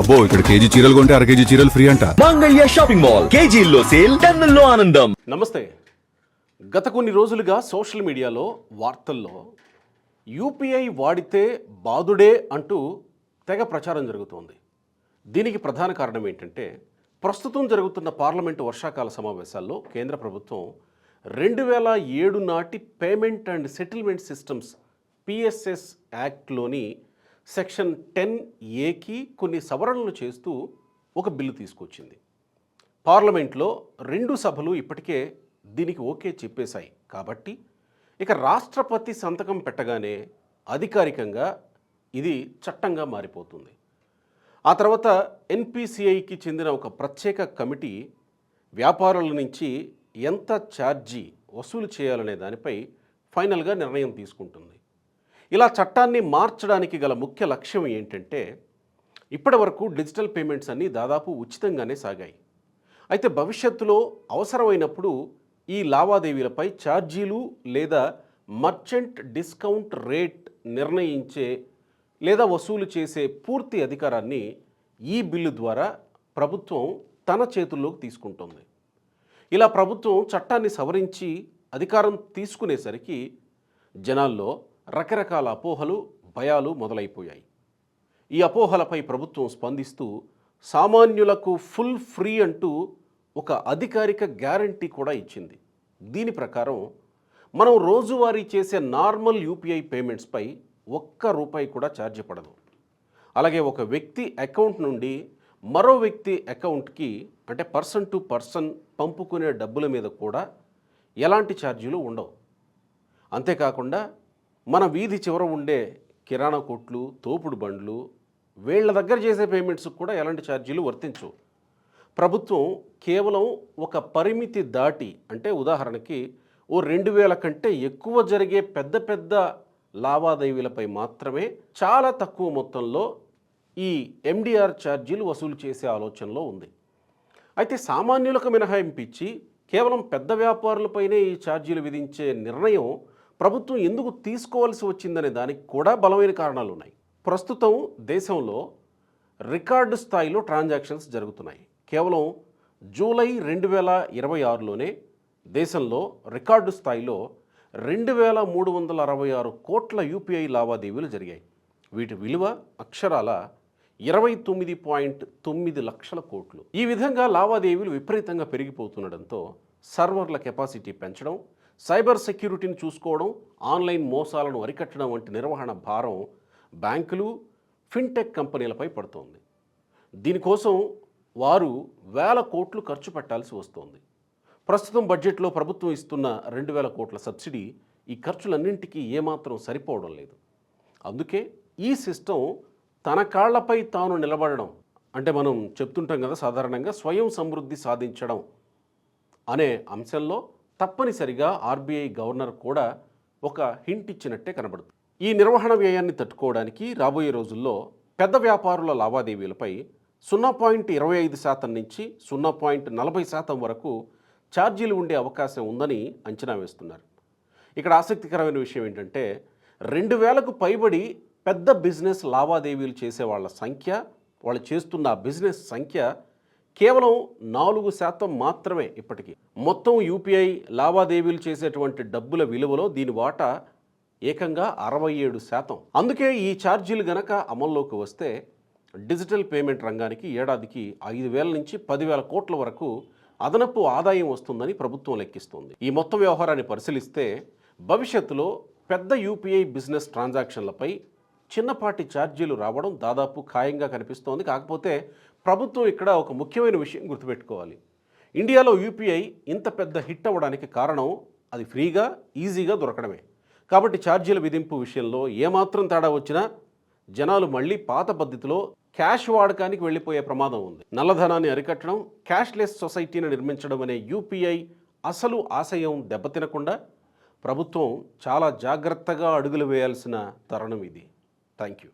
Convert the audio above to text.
అబ్బో ఇక్కడ కేజీ చీరలు కొంటే అర కేజీ చీరలు ఫ్రీ అంట. మంగళ్య షాపింగ్ మాల్, కేజీల్లో సేల్, టన్నుల్లో ఆనందం. నమస్తే. గత కొన్ని రోజులుగా సోషల్ మీడియాలో వార్తల్లో యూపీఐ వాడితే బాదుడే అంటూ తెగ ప్రచారం జరుగుతోంది. దీనికి ప్రధాన కారణం ఏంటంటే ప్రస్తుతం జరుగుతున్న పార్లమెంటు వర్షాకాల సమావేశాల్లో కేంద్ర ప్రభుత్వం 2007 నాటి payment and settlement systems PSS యాక్ట్లోని సెక్షన్ 10A కొన్ని సవరణలు చేస్తూ ఒక బిల్లు తీసుకొచ్చింది. పార్లమెంట్లో 2 సభలు ఇప్పటికే దీనికి ఓకే చెప్పేశాయి. కాబట్టి ఇక రాష్ట్రపతి సంతకం పెట్టగానే అధికారికంగా ఇది చట్టంగా మారిపోతుంది. ఆ తర్వాత NPCIకి చెందిన ఒక ప్రత్యేక కమిటీ వ్యాపారుల నుంచి ఎంత ఛార్జీ వసూలు చేయాలనే దానిపై ఫైనల్గా నిర్ణయం తీసుకుంటుంది. ఇలా చట్టాన్ని మార్చడానికి గల ముఖ్య లక్ష్యం ఏంటంటే ఇప్పటి వరకు డిజిటల్ పేమెంట్స్ అన్నీ దాదాపు ఉచితంగానే సాగాయి. అయితే భవిష్యత్తులో అవసరమైనప్పుడు ఈ లావాదేవీలపై ఛార్జీలు లేదా మర్చెంట్ డిస్కౌంట్ రేట్ నిర్ణయించే లేదా వసూలు చేసే పూర్తి అధికారాన్ని ఈ బిల్లు ద్వారా ప్రభుత్వం తన చేతుల్లోకి తీసుకుంటుంది. ఇలా ప్రభుత్వం చట్టాన్ని సవరించి అధికారం తీసుకునేసరికి జనాల్లో రకరకాల అపోహలు, భయాలు మొదలైపోయాయి. ఈ అపోహలపై ప్రభుత్వం స్పందిస్తూ సామాన్యులకు ఫుల్ ఫ్రీ అంటూ ఒక అధికారిక గ్యారంటీ కూడా ఇచ్చింది. దీని ప్రకారం మనం రోజువారీ చేసే నార్మల్ యూపీఐ పేమెంట్స్పై ₹1 కూడా ఛార్జీ పడదు. అలాగే ఒక వ్యక్తి అకౌంట్ నుండి మరో వ్యక్తి అకౌంట్కి అంటే పర్సన్ టు పర్సన్ పంపుకునే డబ్బుల మీద కూడా ఎలాంటి ఛార్జీలు ఉండవు. అంతేకాకుండా మన వీధి చివర ఉండే కిరాణా కొట్లు, తోపుడు బండ్లు వీళ్ళ దగ్గర చేసే పేమెంట్స్కి కూడా ఎలాంటి ఛార్జీలు వర్తించవు. ప్రభుత్వం కేవలం ఒక పరిమితి దాటి అంటే ఉదాహరణకి 2000 కంటే ఎక్కువ జరిగే పెద్ద పెద్ద లావాదేవీలపై మాత్రమే చాలా తక్కువ మొత్తంలో ఈ MDR ఛార్జీలు వసూలు చేసే ఆలోచనలో ఉంది. అయితే సామాన్యులకు మినహాయింపు ఇచ్చి కేవలం పెద్ద వ్యాపారులపైనే ఈ ఛార్జీలు విధించే నిర్ణయం ప్రభుత్వం ఎందుకు తీసుకోవాల్సి వచ్చిందనే దానికి కూడా బలమైన కారణాలు ఉన్నాయి. ప్రస్తుతం దేశంలో రికార్డు స్థాయిలో ట్రాన్సాక్షన్స్ జరుగుతున్నాయి. కేవలం జూలై 2026లోనే దేశంలో రికార్డు స్థాయిలో 2366 కోట్ల యూపీఐ లావాదేవీలు జరిగాయి. వీటి విలువ అక్షరాల 29.9 లక్షల కోట్లు. ఈ విధంగా లావాదేవీలు విపరీతంగా పెరిగిపోతుండడంతో సర్వర్ల కెపాసిటీ పెంచడం, సైబర్ సెక్యూరిటీని చూసుకోవడం, ఆన్లైన్ మోసాలను అరికట్టడం వంటి నిర్వహణ భారం బ్యాంకులు, ఫిన్టెక్ కంపెనీలపై పడుతోంది. దీనికోసం వారు వేల కోట్లు ఖర్చు పెట్టాల్సి వస్తోంది. ప్రస్తుతం బడ్జెట్లో ప్రభుత్వం ఇస్తున్న 2000 కోట్ల సబ్సిడీ ఈ ఖర్చులన్నింటికీ ఏమాత్రం సరిపోవడం లేదు. అందుకే ఈ సిస్టమ్ తన కాళ్లపై తాను నిలబడడం అంటే మనం చెప్తుంటాం కదా సాధారణంగా స్వయం సమృద్ధి సాధించడం అనే అంశంలో తప్పనిసరిగా RBI గవర్నర్ కూడా ఒక హింట్ ఇచ్చినట్టే కనబడుతుంది. ఈ నిర్వహణ వ్యయాన్ని తట్టుకోవడానికి రాబోయే రోజుల్లో పెద్ద వ్యాపారుల లావాదేవీలపై 0.25% నుంచి 0.40% వరకు ఛార్జీలు ఉండే అవకాశం ఉందని అంచనా వేస్తున్నారు. ఇక్కడ ఆసక్తికరమైన విషయం ఏంటంటే 2000కు పైబడి పెద్ద బిజినెస్ లావాదేవీలు చేసే వాళ్ళ సంఖ్య, వాళ్ళు చేస్తున్న బిజినెస్ సంఖ్య కేవలం 4% మాత్రమే. ఇప్పటికీ మొత్తం యూపీఐ లావాదేవీలు చేసేటువంటి డబ్బుల విలువలో దీని వాటా ఏకంగా 67%. అందుకే ఈ ఛార్జీలు గనక అమల్లోకి వస్తే డిజిటల్ పేమెంట్ రంగానికి ఏడాదికి 5,000 నుంచి 10,000 కోట్ల వరకు అదనపు ఆదాయం వస్తుందని ప్రభుత్వం లెక్కిస్తోంది. ఈ మొత్తం వ్యవహారాన్ని పరిశీలిస్తే భవిష్యత్తులో పెద్ద యూపీఐ బిజినెస్ ట్రాన్సాక్షన్లపై చిన్నపాటి ఛార్జీలు రావడం దాదాపు ఖాయంగా కనిపిస్తోంది. కాకపోతే ప్రభుత్వం ఇక్కడ ఒక ముఖ్యమైన విషయం గుర్తుపెట్టుకోవాలి. ఇండియాలో యూపీఐ ఇంత పెద్ద హిట్ అవ్వడానికి కారణం అది ఫ్రీగా, ఈజీగా దొరకడమే. కాబట్టి ఛార్జీల విధింపు విషయంలో ఏమాత్రం తేడా వచ్చినా జనాలు మళ్ళీ పాత పద్ధతిలో క్యాష్ వాడకానికి వెళ్ళిపోయే ప్రమాదం ఉంది. నల్లధనాన్ని అరికట్టడం, క్యాష్లెస్ సొసైటీని నిర్మించడం అనే యూపీఐ అసలు ఆశయం దెబ్బతినకుండా ప్రభుత్వం చాలా జాగ్రత్తగా అడుగులు వేయాల్సిన తరుణం ఇది. Thank you.